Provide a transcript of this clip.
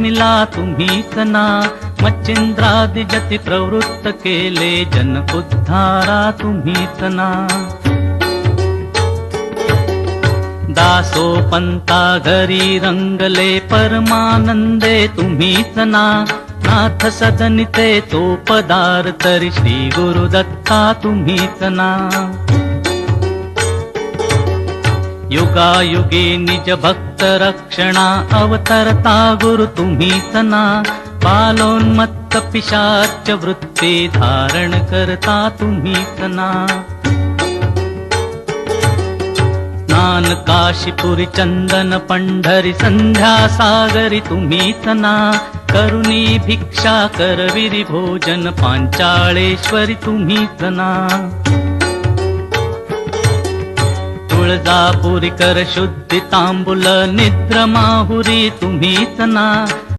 जनिला तुम्हीच ना, मच्छिंद्रादि जति प्रवृत्त केले, जन उद्धारा तुम्हीच ना. दासोपंता घरी रंगले, परमानंदे तुम्हीच ना. नाथ सदनिते तो पदार, तरी श्री गुरुदत्ता तुम्हीच ना. युगायुगे निज भक्त रक्षणा, अवतरता गुरु तुम्हीच ना. बालोन्मत्त पिशाच वृत्ती, धारण करता तुम्हीच ना. स्नान काशीपुरी चंदन पंढरी, संध्या सागरी तुम्हीच ना. करुणी भिक्षा करविरी भोजन, पांचाळेश्वरी तुम्हीच ना. तुळजापुरी कर शुद्धी तांबुल, निद्र माहुरी तुम्हीच ना.